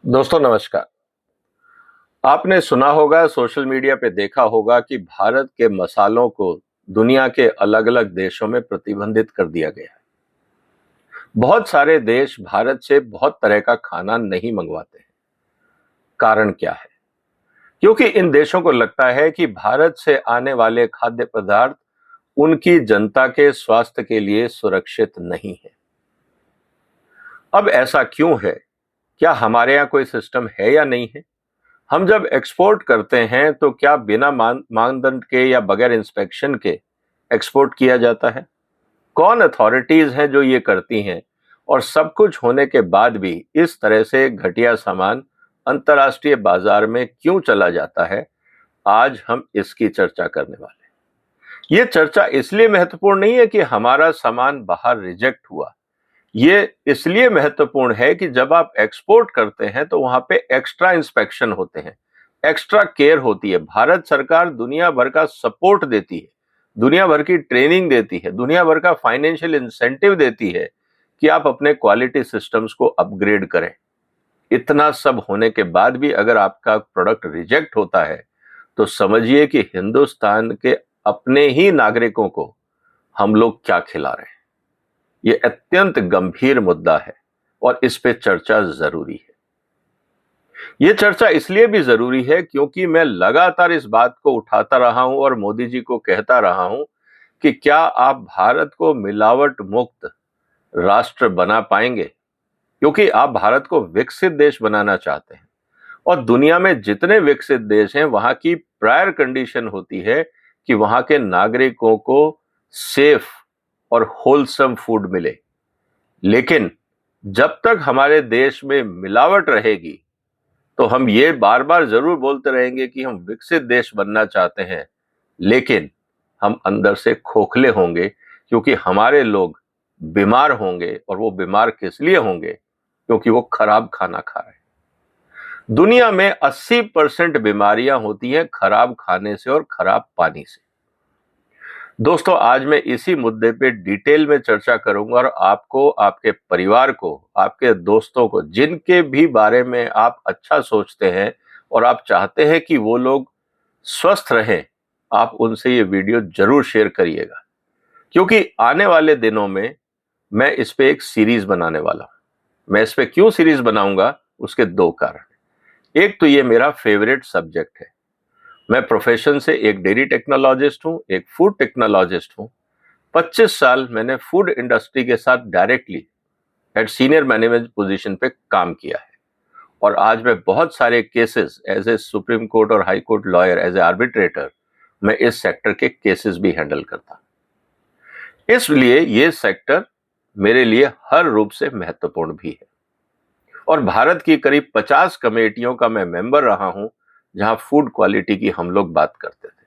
दोस्तों नमस्कार। आपने सुना होगा, सोशल मीडिया पे देखा होगा कि भारत के मसालों को दुनिया के अलग-अलग देशों में प्रतिबंधित कर दिया गया है। बहुत सारे देश भारत से बहुत तरह का खाना नहीं मंगवाते हैं। कारण क्या है? क्योंकि इन देशों को लगता है कि भारत से आने वाले खाद्य पदार्थ उनकी जनता के स्वास्थ्य के लिए सुरक्षित नहीं है। अब ऐसा क्यों है? क्या हमारे यहाँ कोई सिस्टम है या नहीं है? हम जब एक्सपोर्ट करते हैं तो क्या बिना मानदंड के या बगैर इंस्पेक्शन के एक्सपोर्ट किया जाता है? कौन अथॉरिटीज हैं जो ये करती हैं? और सब कुछ होने के बाद भी इस तरह से घटिया सामान अंतर्राष्ट्रीय बाजार में क्यों चला जाता है? आज हम इसकी चर्चा करने वाले हैं। ये चर्चा इसलिए महत्वपूर्ण नहीं है कि हमारा सामान बाहर रिजेक्ट हुआ। ये इसलिए महत्वपूर्ण है कि जब आप एक्सपोर्ट करते हैं तो वहां पे एक्स्ट्रा इंस्पेक्शन होते हैं, एक्स्ट्रा केयर होती है। भारत सरकार दुनिया भर का सपोर्ट देती है, दुनिया भर की ट्रेनिंग देती है, दुनिया भर का फाइनेंशियल इंसेंटिव देती है कि आप अपने क्वालिटी सिस्टम्स को अपग्रेड करें। इतना सब होने के बाद भी अगर आपका प्रोडक्ट रिजेक्ट होता है तो समझिए कि हिंदुस्तान के अपने ही नागरिकों को हम लोग क्या खिला रहे हैं। ये अत्यंत गंभीर मुद्दा है और इस पे चर्चा जरूरी है। ये चर्चा इसलिए भी जरूरी है क्योंकि मैं लगातार इस बात को उठाता रहा हूं और मोदी जी को कहता रहा हूं कि क्या आप भारत को मिलावट मुक्त राष्ट्र बना पाएंगे, क्योंकि आप भारत को विकसित देश बनाना चाहते हैं। और दुनिया में जितने विकसित देश हैं वहां की प्रायर कंडीशन होती है कि वहां के नागरिकों को सेफ और होलसम फूड मिले। लेकिन जब तक हमारे देश में मिलावट रहेगी तो हम ये बार बार जरूर बोलते रहेंगे कि हम विकसित देश बनना चाहते हैं, लेकिन हम अंदर से खोखले होंगे क्योंकि हमारे लोग बीमार होंगे। और वो बीमार किस लिए होंगे? क्योंकि वो खराब खाना खा रहे हैं। दुनिया में 80% बीमारियां होती हैं खराब खाने से और खराब पानी से। दोस्तों, आज मैं इसी मुद्दे पे डिटेल में चर्चा करूंगा और आपको, आपके परिवार को, आपके दोस्तों को, जिनके भी बारे में आप अच्छा सोचते हैं और आप चाहते हैं कि वो लोग स्वस्थ रहें, आप उनसे ये वीडियो जरूर शेयर करिएगा। क्योंकि आने वाले दिनों में मैं इस पे एक सीरीज बनाने वाला हूं। मैं इस पे क्यों सीरीज बनाऊंगा, उसके दो कारण। एक तो ये मेरा फेवरेट सब्जेक्ट है। मैं प्रोफेशन से एक डेयरी टेक्नोलॉजिस्ट हूं, एक फूड टेक्नोलॉजिस्ट हूं। 25 साल मैंने फूड इंडस्ट्री के साथ directly at senior management position पे काम किया है। और आज मैं बहुत सारे cases as a Supreme Court और High Court lawyer, as a arbitrator, मैं इस सेक्टर के केसेस भी हैंडल करता हूं। इसलिए ये सेक्टर मेरे लिए हर रूप से महत्वपूर्ण भी है। और भारत की करीब 50 कमेटियों का मैं मेंबर रहा हूं जहां फूड क्वालिटी की हम लोग बात करते थे।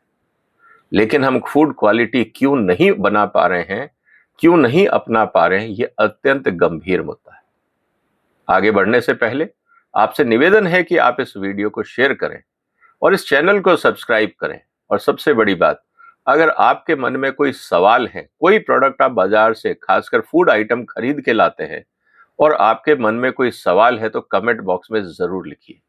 लेकिन हम फूड क्वालिटी क्यों नहीं बना पा रहे हैं, क्यों नहीं अपना पा रहे हैं, ये अत्यंत गंभीर मुद्दा है। आगे बढ़ने से पहले आपसे निवेदन है कि आप इस वीडियो को शेयर करें और इस चैनल को सब्सक्राइब करें। और सबसे बड़ी बात, अगर आपके मन में कोई सवाल है, कोई प्रोडक्ट आप बाजार से खासकर फूड आइटम खरीद के लाते हैं और आपके मन में कोई सवाल है, तो कमेंट बॉक्स में जरूर लिखिए।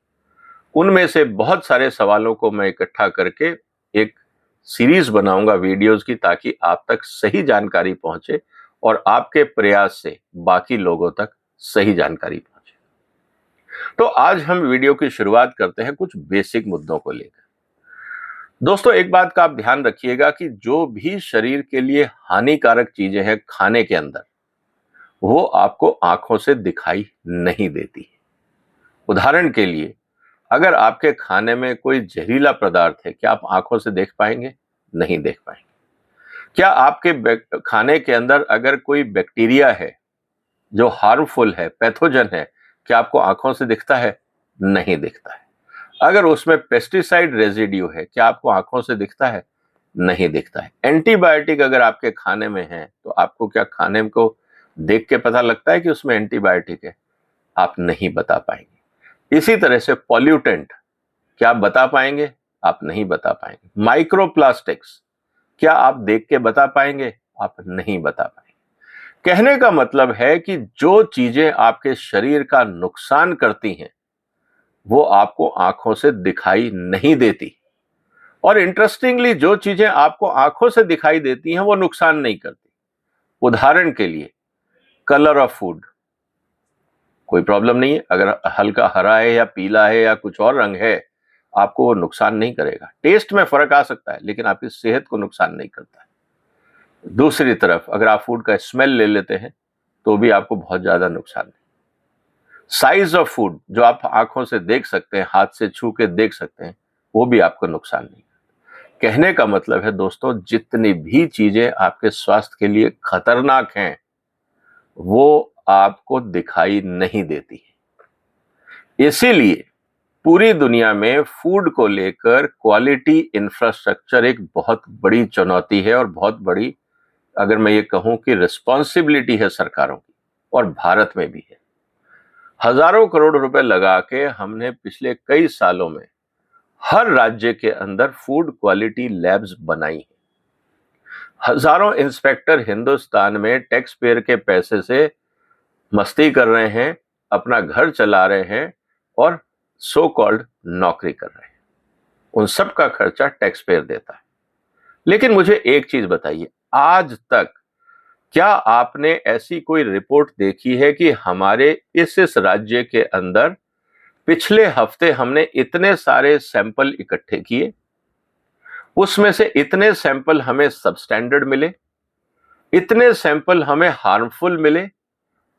उनमें से बहुत सारे सवालों को मैं इकट्ठा करके एक सीरीज बनाऊंगा वीडियोस की, ताकि आप तक सही जानकारी पहुंचे और आपके प्रयास से बाकी लोगों तक सही जानकारी पहुंचे। तो आज हम वीडियो की शुरुआत करते हैं कुछ बेसिक मुद्दों को लेकर। दोस्तों, एक बात का आप ध्यान रखिएगा कि जो भी शरीर के लिए हानिकारक चीजें हैं खाने के अंदर, वो आपको आंखों से दिखाई नहीं देती। उदाहरण के लिए, अगर आपके खाने में कोई जहरीला पदार्थ है, क्या आप आंखों से देख पाएंगे? नहीं देख पाएंगे। क्या आपके खाने के अंदर अगर कोई बैक्टीरिया है जो हार्मफुल है, पैथोजन है, क्या आपको आंखों से दिखता है? नहीं दिखता है। अगर उसमें पेस्टिसाइड रेजिड्यू है, क्या आपको आंखों से दिखता है? नहीं दिखता है। एंटीबायोटिक अगर आपके खाने में है तो आपको क्या खाने को देख के पता लगता है कि उसमें एंटीबायोटिक है? आप नहीं बता पाएंगे। इसी तरह से पॉल्यूटेंट, क्या आप बता पाएंगे? आप नहीं बता पाएंगे। माइक्रोप्लास्टिक्स, क्या आप देख के बता पाएंगे? आप नहीं बता पाएंगे। कहने का मतलब है कि जो चीजें आपके शरीर का नुकसान करती हैं, वो आपको आंखों से दिखाई नहीं देती। और इंटरेस्टिंगली जो चीजें आपको आंखों से दिखाई देती हैं वो नुकसान नहीं करती। उदाहरण के लिए कलर ऑफ फूड, कोई प्रॉब्लम नहीं है, अगर हल्का हरा है या पीला है या कुछ और रंग है आपको वो नुकसान नहीं करेगा। टेस्ट में फर्क आ सकता है लेकिन आपकी सेहत को नुकसान नहीं करता है। दूसरी तरफ अगर आप फूड का स्मेल ले लेते हैं तो भी आपको बहुत ज्यादा नुकसान नहीं। साइज ऑफ फूड जो आप आंखों से देख सकते हैं, हाथ से छू के देख सकते हैं, वो भी आपको नुकसान नहीं। कहने का मतलब है दोस्तों, जितनी भी चीजें आपके स्वास्थ्य के लिए खतरनाक हैं वो आपको दिखाई नहीं देती। इसीलिए पूरी दुनिया में फूड को लेकर क्वालिटी इंफ्रास्ट्रक्चर एक बहुत बड़ी चुनौती है और बहुत बड़ी, अगर मैं ये कहूं कि रिस्पॉन्सिबिलिटी है सरकारों की, और भारत में भी है। हजारों करोड़ रुपए लगा के हमने पिछले कई सालों में हर राज्य के अंदर फूड क्वालिटी लैब्स बनाई हैं। हजारों इंस्पेक्टर हिंदुस्तान में टैक्स पेयर के पैसे से मस्ती कर रहे हैं, अपना घर चला रहे हैं और सो कॉल्ड नौकरी कर रहे हैं। उन सब का खर्चा टैक्स पेयर देता है। लेकिन मुझे एक चीज बताइए, आज तक क्या आपने ऐसी कोई रिपोर्ट देखी है कि हमारे इस राज्य के अंदर पिछले हफ्ते हमने इतने सारे सैंपल इकट्ठे किए, उसमें से इतने सैंपल हमें सबस्टैंडर्ड मिले, इतने सैंपल हमें हार्मफुल मिले,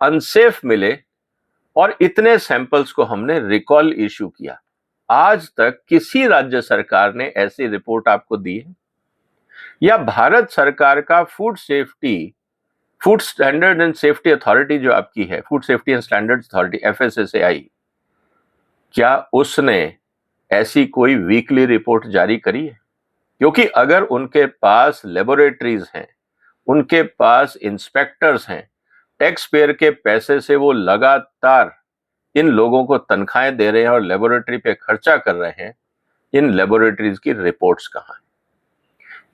अनसेफ मिले, और इतने सैंपल्स को हमने रिकॉल इश्यू किया? आज तक किसी राज्य सरकार ने ऐसी रिपोर्ट आपको दी है? या भारत सरकार का food standard and safety authority जो आपकी है, food safety and standards authority, FSSAI, क्या उसने ऐसी कोई वीकली रिपोर्ट जारी करी है? क्योंकि अगर उनके पास लेबोरेटरीज हैं, उनके पास इंस्पेक्टर्स हैं, टैक्स पेयर के पैसे से वो लगातार इन लोगों को तनख्वाहें दे रहे हैं और लेबोरेटरी पे खर्चा कर रहे हैं, इन लेबोरेटरीज की रिपोर्ट्स कहां हैं?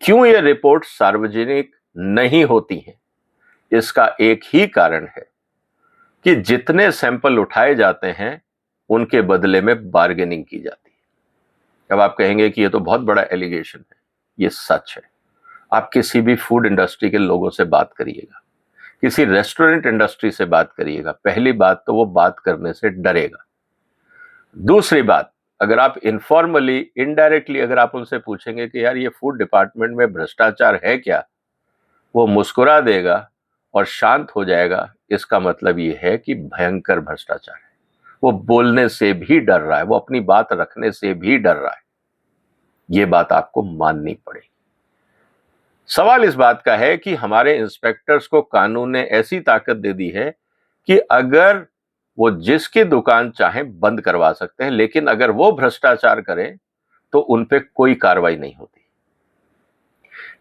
क्यों ये रिपोर्ट सार्वजनिक नहीं होती हैं? इसका एक ही कारण है कि जितने सैंपल उठाए जाते हैं उनके बदले में बार्गेनिंग की जाती है। अब आप कहेंगे कि ये तो बहुत बड़ा एलिगेशन है। ये सच है। आप किसी भी फूड इंडस्ट्री के लोगों से बात करिएगा, किसी रेस्टोरेंट इंडस्ट्री से बात करिएगा, पहली बात तो वो बात करने से डरेगा। दूसरी बात, अगर आप इनफॉर्मली, इनडायरेक्टली अगर आप उनसे पूछेंगे कि यार ये फूड डिपार्टमेंट में भ्रष्टाचार है क्या, वो मुस्कुरा देगा और शांत हो जाएगा। इसका मतलब ये है कि भयंकर भ्रष्टाचार है। वो बोलने से भी डर रहा है, वो अपनी बात रखने से भी डर रहा है। ये बात आपको माननी पड़ेगी। सवाल इस बात का है कि हमारे इंस्पेक्टर्स को कानून ने ऐसी ताकत दे दी है कि अगर वो जिसकी दुकान चाहें बंद करवा सकते हैं, लेकिन अगर वो भ्रष्टाचार करें तो उन पे कोई कार्रवाई नहीं होती।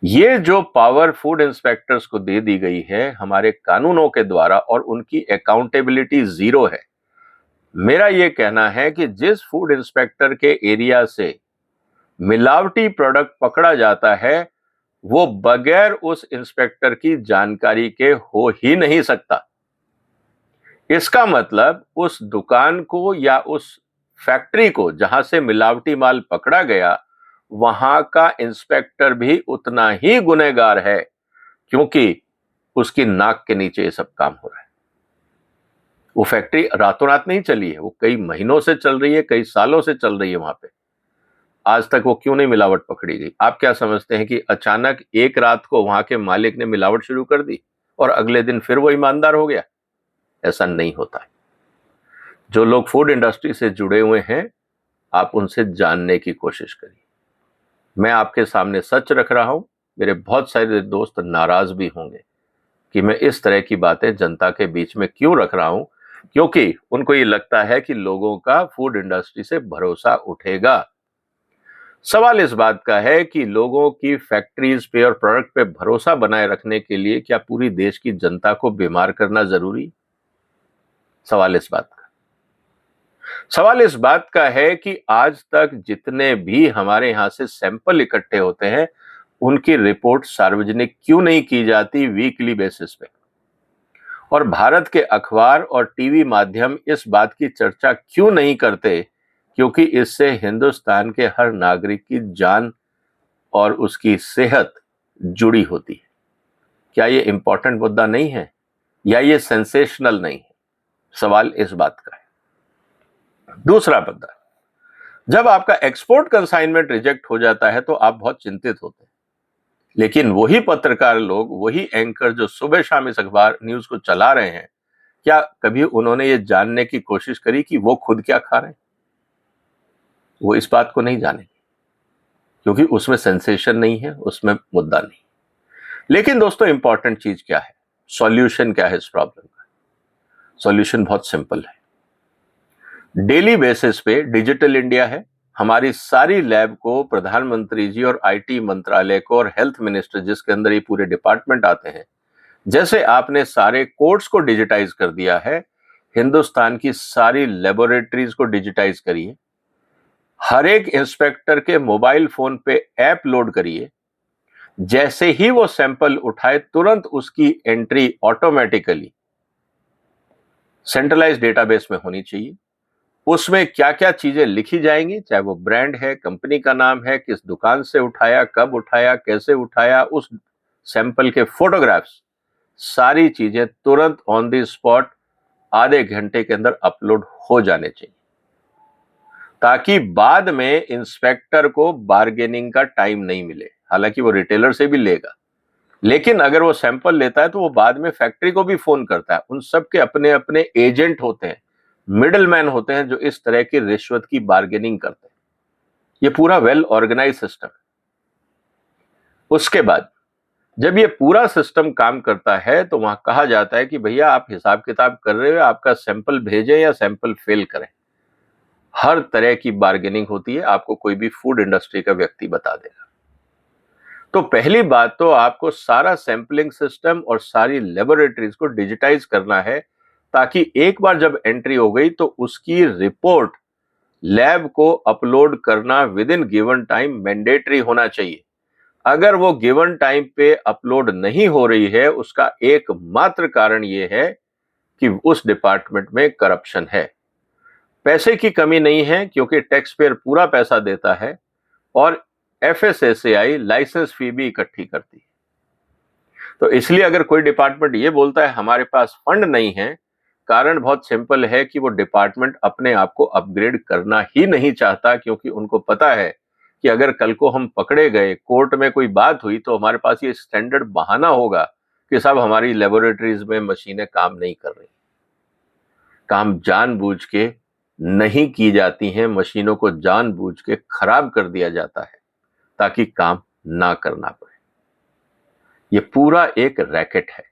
ये जो पावर फूड इंस्पेक्टर्स को दे दी गई है हमारे कानूनों के द्वारा, और उनकी अकाउंटेबिलिटी जीरो है। मेरा ये कहना है कि जिस फूड इंस्पेक्टर के एरिया से मिलावटी प्रोडक्ट पकड़ा जाता है वो बगैर उस इंस्पेक्टर की जानकारी के हो ही नहीं सकता। इसका मतलब उस दुकान को या उस फैक्ट्री को जहां से मिलावटी माल पकड़ा गया, वहां का इंस्पेक्टर भी उतना ही गुनहगार है, क्योंकि उसकी नाक के नीचे ये सब काम हो रहा है। वो फैक्ट्री रातों रात नहीं चली है, वो कई महीनों से चल रही है, कई सालों से चल रही है वहां पे। आज तक वो क्यों नहीं मिलावट पकड़ी गई? आप क्या समझते हैं कि अचानक एक रात को वहां के मालिक ने मिलावट शुरू कर दी और अगले दिन फिर वो ईमानदार हो गया? ऐसा नहीं होता है। जो लोग फूड इंडस्ट्री से जुड़े हुए हैं, आप उनसे जानने की कोशिश करिए। मैं आपके सामने सच रख रहा हूं। मेरे बहुत सारे दोस्त नाराज भी होंगे कि मैं इस तरह की बातें जनता के बीच में क्यों रख रहा हूं, क्योंकि उनको ये लगता है कि लोगों का फूड इंडस्ट्री से भरोसा उठेगा। सवाल इस बात का है कि लोगों की फैक्ट्रीज पे और प्रोडक्ट पे भरोसा बनाए रखने के लिए क्या पूरी देश की जनता को बीमार करना जरूरी? सवाल इस बात का है कि आज तक जितने भी हमारे यहां से सैंपल इकट्ठे होते हैं उनकी रिपोर्ट सार्वजनिक क्यों नहीं की जाती वीकली बेसिस पे? और भारत के अखबार और टीवी माध्यम इस बात की चर्चा क्यों नहीं करते क्योंकि इससे हिंदुस्तान के हर नागरिक की जान और उसकी सेहत जुड़ी होती है। क्या ये इंपॉर्टेंट मुद्दा नहीं है या ये सेंसेशनल नहीं है? सवाल इस बात का है। दूसरा मुद्दा, जब आपका एक्सपोर्ट कंसाइनमेंट रिजेक्ट हो जाता है तो आप बहुत चिंतित होते हैं, लेकिन वही पत्रकार लोग, वही एंकर जो सुबह शाम इस अखबार न्यूज को चला रहे हैं, क्या कभी उन्होंने ये जानने की कोशिश करी कि वो खुद क्या खा रहे हैं? वो इस बात को नहीं जानेंगे, क्योंकि उसमें सेंसेशन नहीं है, उसमें मुद्दा नहीं। लेकिन दोस्तों, इंपॉर्टेंट चीज क्या है? सॉल्यूशन क्या है इस प्रॉब्लम का? सॉल्यूशन बहुत सिंपल है। डेली बेसिस पे डिजिटल इंडिया है। हमारी सारी लैब को प्रधानमंत्री जी और आईटी मंत्रालय को और हेल्थ मिनिस्टर, जिसके अंदर ये पूरे डिपार्टमेंट आते हैं, जैसे आपने सारे कोर्ट्स को डिजिटाइज कर दिया है, हिंदुस्तान की सारी लेबोरेटरीज को डिजिटाइज करिए। हर एक इंस्पेक्टर के मोबाइल फोन पे ऐप लोड करिए। जैसे ही वो सैंपल उठाए, तुरंत उसकी एंट्री ऑटोमेटिकली सेंट्रलाइज डेटाबेस में होनी चाहिए। उसमें क्या क्या चीजें लिखी जाएंगी, चाहे वो ब्रांड है, कंपनी का नाम है, किस दुकान से उठाया, कब उठाया, कैसे उठाया, उस सैंपल के फोटोग्राफ्स, सारी चीजें तुरंत ऑन द स्पॉट आधे घंटे के अंदर अपलोड हो जाने चाहिए, ताकि बाद में इंस्पेक्टर को बार्गेनिंग का टाइम नहीं मिले। हालांकि वो रिटेलर से भी लेगा, लेकिन अगर वो सैंपल लेता है तो वो बाद में फैक्ट्री को भी फोन करता है। उन सब के अपने अपने एजेंट होते हैं, मिडलमैन होते हैं, जो इस तरह की रिश्वत की बार्गेनिंग करते हैं। ये पूरा वेल ऑर्गेनाइज सिस्टम है। उसके बाद जब ये पूरा सिस्टम काम करता है तो वहां कहा जाता है कि भैया आप हिसाब किताब कर रहे हो, आपका सैंपल भेजें या सैंपल फेल करें। हर तरह की बार्गेनिंग होती है, आपको कोई भी फूड इंडस्ट्री का व्यक्ति बता देगा। तो पहली बात तो आपको सारा सैंपलिंग सिस्टम और सारी लेबोरेटरीज को डिजिटाइज करना है, ताकि एक बार जब एंट्री हो गई तो उसकी रिपोर्ट लैब को अपलोड करना with in given time mandatory होना चाहिए। अगर वो गिवन टाइम पे अपलोड नहीं हो रही है, उसका एकमात्र कारण यह है कि उस डिपार्टमेंट में करप्शन है। पैसे की कमी नहीं है, क्योंकि टैक्स पेयर पूरा पैसा देता है और एफएसएसएआई लाइसेंस फी भी इकट्ठी करती है। तो इसलिए अगर कोई डिपार्टमेंट ये बोलता है हमारे पास फंड नहीं है, कारण बहुत सिंपल है कि वो डिपार्टमेंट अपने आप को अपग्रेड करना ही नहीं चाहता, क्योंकि उनको पता है कि अगर कल को हम पकड़े गए, कोर्ट में कोई बात हुई, तो हमारे पास ये स्टैंडर्ड बहाना होगा कि साहब हमारी लेबोरेटरीज में मशीनें काम नहीं कर रही। काम जानबूझ के नहीं की जाती हैं, मशीनों को जानबूझ के खराब कर दिया जाता है ताकि काम ना करना पड़े। ये पूरा एक रैकेट है।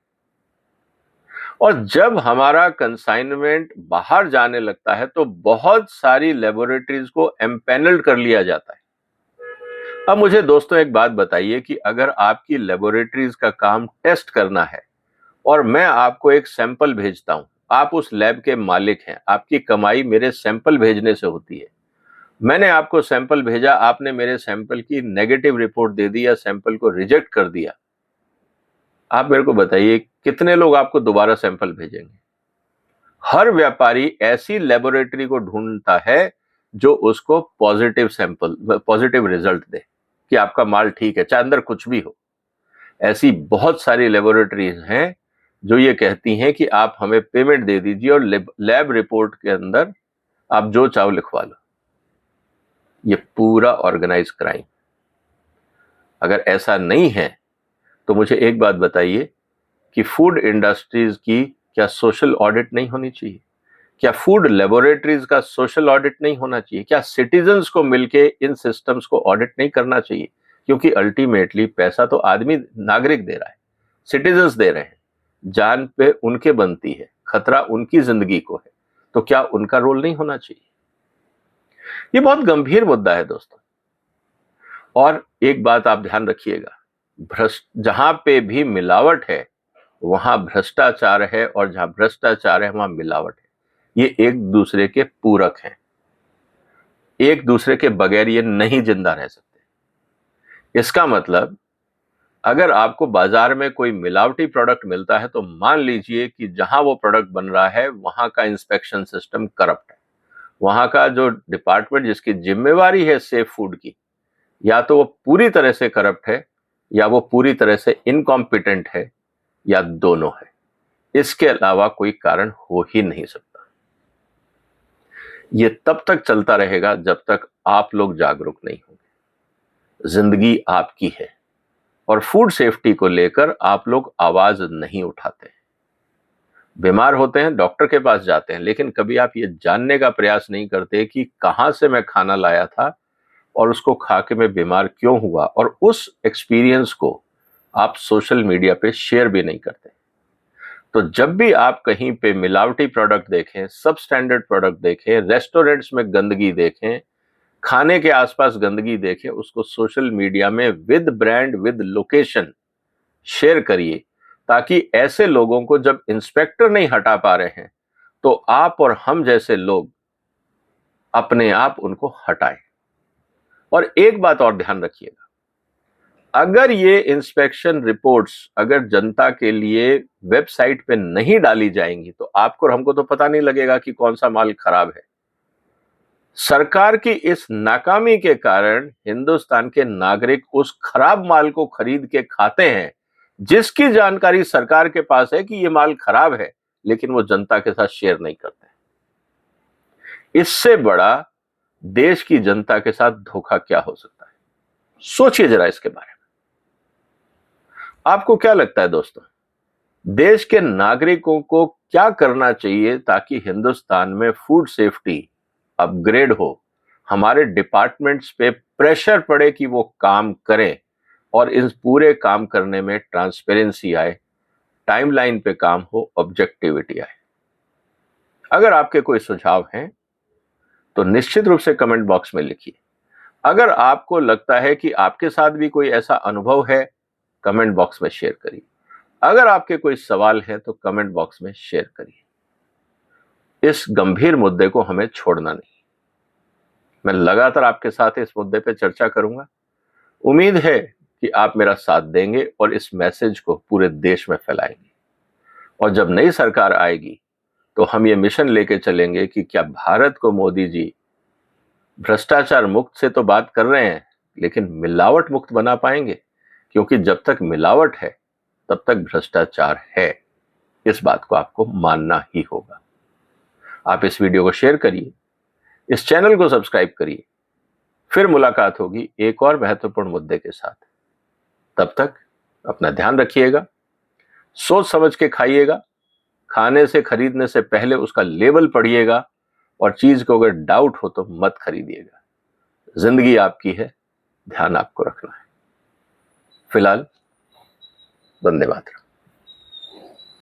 और जब हमारा कंसाइनमेंट बाहर जाने लगता है तो बहुत सारी लेबोरेटरीज को एम्पैनल्ड कर लिया जाता है। अब मुझे दोस्तों एक बात बताइए कि अगर आपकी लेबोरेटरीज का काम टेस्ट करना है और मैं आपको एक सैंपल भेजता हूं, आप उस लैब के मालिक हैं, आपकी कमाई मेरे सैंपल भेजने से होती है। मैंने आपको सैंपल भेजा, आपने मेरे सैंपल की नेगेटिव रिपोर्ट दे दी या सैंपल को रिजेक्ट कर दिया, आप मेरे को बताइए कितने लोग आपको दोबारा सैंपल भेजेंगे? हर व्यापारी ऐसी लेबोरेटरी को ढूंढता है जो उसको पॉजिटिव रिजल्ट दे कि आपका माल ठीक है, चाहे अंदर कुछ भी हो। ऐसी बहुत सारी लेबोरेटरीज हैं जो ये कहती हैं कि आप हमें पेमेंट दे दीजिए और लैब रिपोर्ट के अंदर आप जो चाहो लिखवा लो। ये पूरा ऑर्गेनाइज क्राइम। अगर ऐसा नहीं है तो मुझे एक बात बताइए कि फूड इंडस्ट्रीज की क्या सोशल ऑडिट नहीं होनी चाहिए? क्या फूड लेबोरेटरीज का सोशल ऑडिट नहीं होना चाहिए? क्या सिटीजन्स को मिलके इन सिस्टम्स को ऑडिट नहीं करना चाहिए? क्योंकि अल्टीमेटली पैसा तो आदमी, नागरिक दे रहा है, सिटीजन्स दे रहे हैं, जान पे उनके बनती है, खतरा उनकी जिंदगी को है, तो क्या उनका रोल नहीं होना चाहिए? ये बहुत गंभीर मुद्दा है दोस्तों। और एक बात आप ध्यान रखिएगा, जहां पे भी मिलावट है वहां भ्रष्टाचार है, और जहां भ्रष्टाचार है वहां मिलावट है। ये एक दूसरे के पूरक हैं, एक दूसरे के बगैर ये नहीं जिंदा रह सकते। इसका मतलब अगर आपको बाजार में कोई मिलावटी प्रोडक्ट मिलता है तो मान लीजिए कि जहां वो प्रोडक्ट बन रहा है वहां का इंस्पेक्शन सिस्टम करप्ट है, वहां का जो डिपार्टमेंट जिसकी जिम्मेवारी है सेफ फूड की, या तो वो पूरी तरह से करप्ट है, या वो पूरी तरह से इनकॉम्पिटेंट है, या दोनों है। इसके अलावा कोई कारण हो ही नहीं सकता। ये तब तक चलता रहेगा जब तक आप लोग जागरूक नहीं होंगे। जिंदगी आपकी है और फूड सेफ्टी को लेकर आप लोग आवाज नहीं उठाते। बीमार होते हैं, डॉक्टर के पास जाते हैं, लेकिन कभी आप ये जानने का प्रयास नहीं करते कि कहां से मैं खाना लाया था और उसको खा के मैं बीमार क्यों हुआ, और उस एक्सपीरियंस को आप सोशल मीडिया पे शेयर भी नहीं करते। तो जब भी आप कहीं पे मिलावटी प्रोडक्ट देखें, सब स्टैंडर्ड प्रोडक्ट देखें, रेस्टोरेंट्स में गंदगी देखें, खाने के आसपास गंदगी देखें, उसको सोशल मीडिया में with brand with location share करिए, ताकि ऐसे लोगों को जब इंस्पेक्टर नहीं हटा पा रहे हैं तो आप और हम जैसे लोग अपने आप उनको हटाएं। और एक बात और ध्यान रखिएगा, अगर ये इंस्पेक्शन रिपोर्ट्स अगर जनता के लिए वेबसाइट पे नहीं डाली जाएंगी तो आपको और हमको तो पता नहीं लगेगा कि कौन सा माल खराब है। सरकार की इस नाकामी के कारण हिंदुस्तान के नागरिक उस खराब माल को खरीद के खाते हैं, जिसकी जानकारी सरकार के पास है कि ये माल खराब है, लेकिन वो जनता के साथ शेयर नहीं करते। इससे बड़ा देश की जनता के साथ धोखा क्या हो सकता है? सोचिए जरा इसके बारे में। आपको क्या लगता है दोस्तों, देश के नागरिकों को क्या करना चाहिए ताकि हिंदुस्तान में फूड सेफ्टी अपग्रेड हो, हमारे डिपार्टमेंट्स पे प्रेशर पड़े कि वो काम करें और इस पूरे काम करने में ट्रांसपेरेंसी आए, टाइमलाइन पे काम हो, ऑब्जेक्टिविटी आए? अगर आपके कोई सुझाव हैं तो निश्चित रूप से कमेंट बॉक्स में लिखिए। अगर आपको लगता है कि आपके साथ भी कोई ऐसा अनुभव है, कमेंट बॉक्स में शेयर करिए। अगर आपके कोई सवाल है तो कमेंट बॉक्स में शेयर करिए। इस गंभीर मुद्दे को हमें छोड़ना नहीं। मैं लगातार आपके साथ इस मुद्दे पे चर्चा करूंगा। उम्मीद है कि आप मेरा साथ देंगे और इस मैसेज को पूरे देश में फैलाएंगे। और जब नई सरकार आएगी तो हम ये मिशन लेके चलेंगे कि क्या भारत को मोदी जी भ्रष्टाचार मुक्त से तो बात कर रहे हैं, लेकिन मिलावट मुक्त बना पाएंगे? क्योंकि जब तक मिलावट है तब तक भ्रष्टाचार है। इस बात को आपको मानना ही होगा। आप इस वीडियो को शेयर करिए, इस चैनल को सब्सक्राइब करिए। फिर मुलाकात होगी एक और महत्वपूर्ण मुद्दे के साथ। तब तक अपना ध्यान रखिएगा, सोच समझ के खाइएगा, खाने से खरीदने से पहले उसका लेबल पढ़िएगा, और चीज को अगर डाउट हो तो मत खरीदिएगा। जिंदगी आपकी है, ध्यान आपको रखना है। फिलहाल वंदे मातरम।